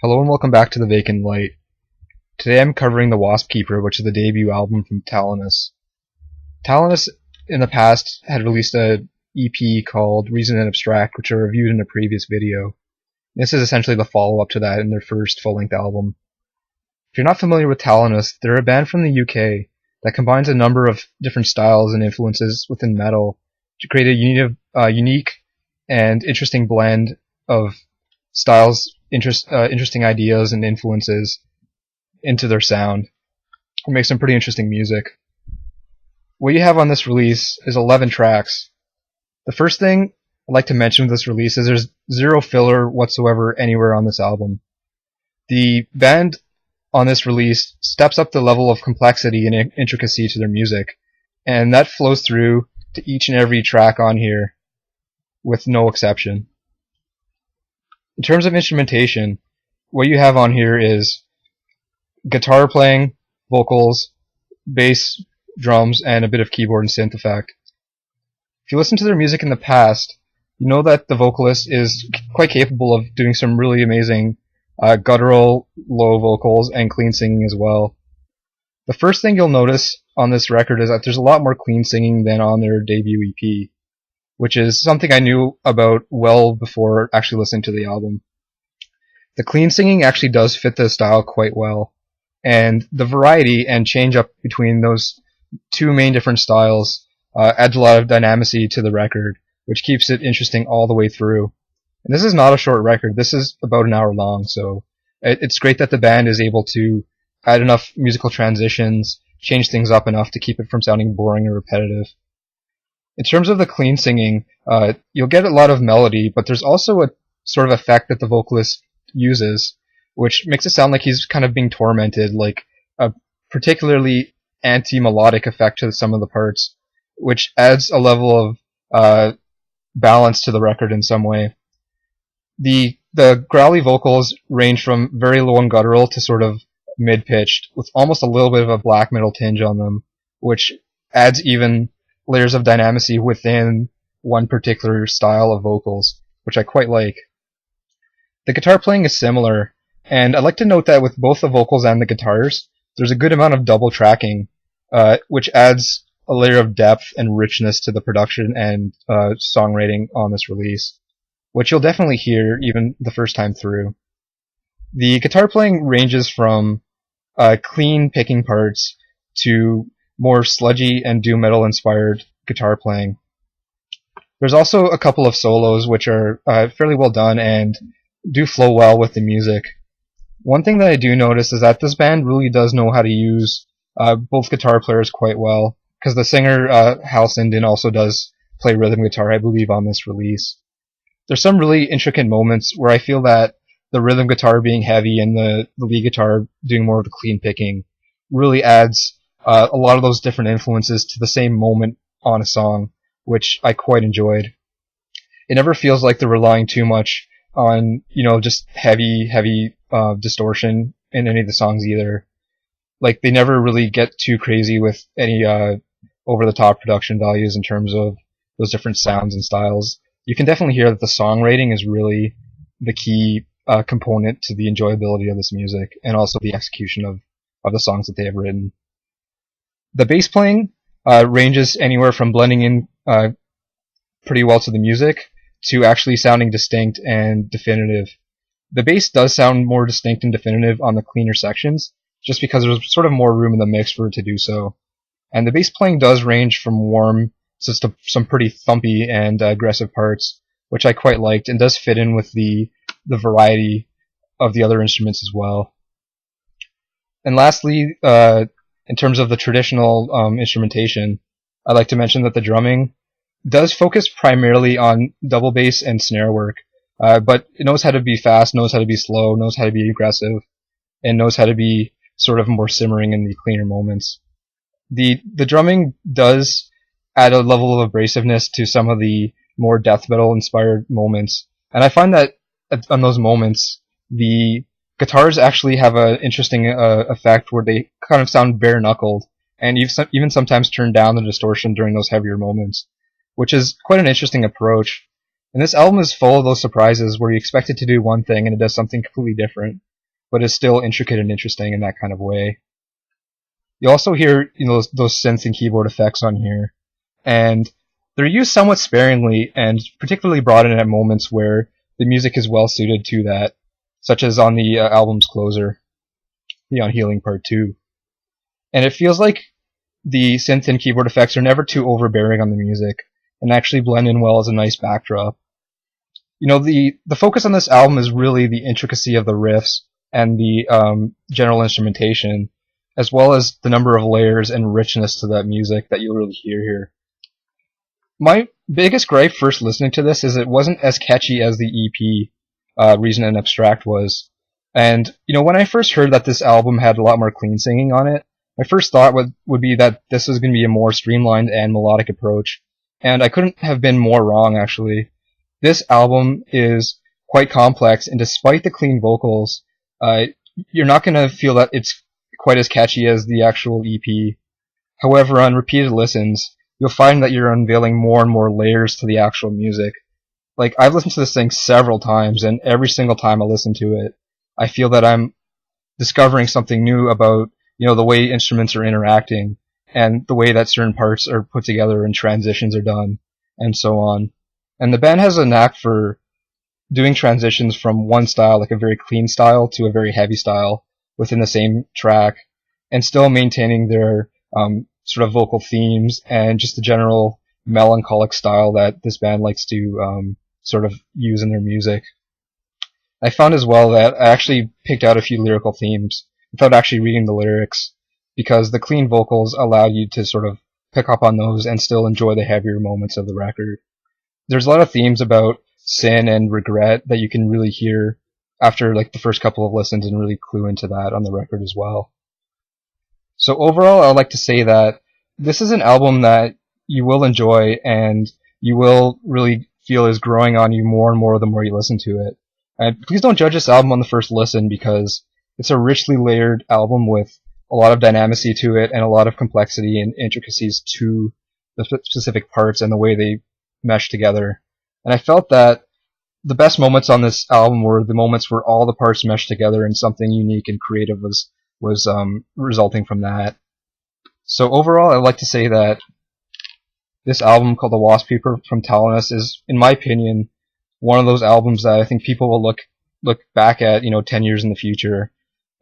Hello and welcome back to The Vacant Light. Today I'm covering the Waspkeeper, which is the debut album from Talanas. Talanas in the past had released a EP called Reason and Abstract, which I reviewed in a previous video. This is essentially the follow-up to that in their first full-length album. If you're not familiar with Talanas, they're a band from the UK that combines a number of different styles and influences within metal to create a unique and interesting blend of styles, interesting ideas and influences into their sound. It makes some pretty interesting music. What you have on this release is 11 tracks. The first thing I'd like to mention with this release is there's zero filler whatsoever anywhere on this album. The band on this release steps up the level of complexity and intricacy to their music, and that flows through to each and every track on here, with no exception. In terms of instrumentation, what you have on here is guitar playing, vocals, bass, drums, and a bit of keyboard and synth effect. If you listen to their music in the past, you know that the vocalist is quite capable of doing some really amazing guttural, low vocals and clean singing as well. The first thing you'll notice on this record is that there's a lot more clean singing than on their debut EP, which is something I knew about well before actually listening to the album. The clean singing actually does fit the style quite well, and the variety and change up between those two main different styles adds a lot of dynamicy to the record, which keeps it interesting all the way through. And this is not a short record. This is about an hour long, so it's great that the band is able to add enough musical transitions, change things up enough to keep it from sounding boring or repetitive. In terms of the clean singing, you'll get a lot of melody, but there's also a sort of effect that the vocalist uses, which makes it sound like he's kind of being tormented, like a particularly anti-melodic effect to some of the parts, which adds a level of balance to the record in some way. The growly vocals range from very low and guttural to sort of mid-pitched, with almost a little bit of a black metal tinge on them, which adds even layers of dynamicy within one particular style of vocals, which I quite like. The guitar playing is similar, and I'd like to note that with both the vocals and the guitars, there's a good amount of double tracking, which adds a layer of depth and richness to the production and songwriting on this release, which you'll definitely hear even the first time through. The guitar playing ranges from clean picking parts to more sludgy and doom metal inspired guitar playing. There's also a couple of solos which are fairly well done and do flow well with the music. One thing that I do notice is that this band really does know how to use both guitar players quite well, because the singer Hal Sinden also does play rhythm guitar, I believe, on this release. There's some really intricate moments where I feel that the rhythm guitar being heavy and the lead guitar doing more of the clean picking really adds a lot of those different influences to the same moment on a song, which I quite enjoyed. It never feels like they're relying too much on, just heavy distortion in any of the songs either. Like, they never really get too crazy with any over-the-top production values in terms of those different sounds and styles. You can definitely hear that the songwriting is really the key component to the enjoyability of this music, and also the execution of the songs that they have written. The bass playing ranges anywhere from blending in pretty well to the music to actually sounding distinct and definitive. The bass does sound more distinct and definitive on the cleaner sections, just because there's sort of more room in the mix for it to do so. And the bass playing does range from warm to some pretty thumpy and aggressive parts, which I quite liked, and does fit in with the variety of the other instruments as well. And lastly, in terms of the traditional instrumentation, I'd like to mention that the drumming does focus primarily on double bass and snare work, but it knows how to be fast, knows how to be slow, knows how to be aggressive, and knows how to be sort of more simmering in the cleaner moments. The drumming does add a level of abrasiveness to some of the more death metal inspired moments, and I find that on those moments, the guitars actually have an interesting effect where they kind of sound bare-knuckled, and even sometimes turn down the distortion during those heavier moments, which is quite an interesting approach. And this album is full of those surprises where you expect it to do one thing and it does something completely different. but is still intricate and interesting in that kind of way. You also hear those synth and keyboard effects on here, and they're used somewhat sparingly and particularly brought in at moments where the music is well suited to that, such as on the album's closer, the On Healing Part 2. And it feels like the synth and keyboard effects are never too overbearing on the music and actually blend in well as a nice backdrop. The focus on this album is really the intricacy of the riffs and the general instrumentation, as well as the number of layers and richness to that music that you'll really hear here. My biggest gripe first listening to this is it wasn't as catchy as the EP, Reason and Abstract was. And, when I first heard that this album had a lot more clean singing on it, my first thought would be that this was going to be a more streamlined and melodic approach. And I couldn't have been more wrong, actually. This album is quite complex, and despite the clean vocals, you're not going to feel that it's quite as catchy as the actual EP. However, on repeated listens, you'll find that you're unveiling more and more layers to the actual music. Like, I've listened to this thing several times, and every single time I listen to it, I feel that I'm discovering something new about, the way instruments are interacting, and the way that certain parts are put together and transitions are done, and so on. And the band has a knack for doing transitions from one style, like a very clean style, to a very heavy style within the same track, and still maintaining their sort of vocal themes and just the general melancholic style that this band likes to sort of use in their music. I found as well that I actually picked out a few lyrical themes without actually reading the lyrics, because the clean vocals allowed you to sort of pick up on those and still enjoy the heavier moments of the record. There's a lot of themes about sin and regret that you can really hear after like the first couple of listens and really clue into that on the record as well. So overall, I'd like to say that this is an album that you will enjoy and you will really feel is growing on you more and more the more you listen to it. And please don't judge this album on the first listen, because it's a richly layered album with a lot of dynamicy to it and a lot of complexity and intricacies to the specific parts and the way they mesh together. And I felt that the best moments on this album were the moments where all the parts meshed together and something unique and creative was resulting from that. So overall, I'd like to say that this album called The Waspkeeper from Talanas is, in my opinion, one of those albums that I think people will look back at, 10 years in the future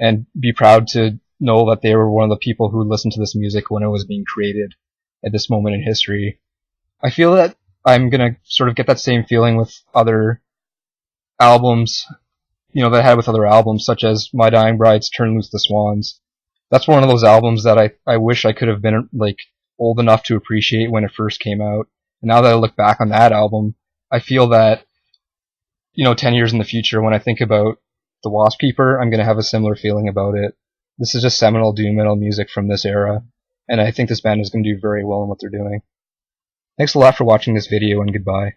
and be proud to know that they were one of the people who listened to this music when it was being created at this moment in history. I feel that I'm gonna sort of get that same feeling with other albums, that I had with other albums, such as My Dying Bride's Turn Loose the Swans. That's one of those albums that I wish I could have been, old enough to appreciate when it first came out. And now that I look back on that album, I feel that, 10 years in the future, when I think about The Waspkeeper, I'm gonna have a similar feeling about it. This is just seminal doom metal music from this era, and I think this band is gonna do very well in what they're doing. Thanks a lot for watching this video, and goodbye.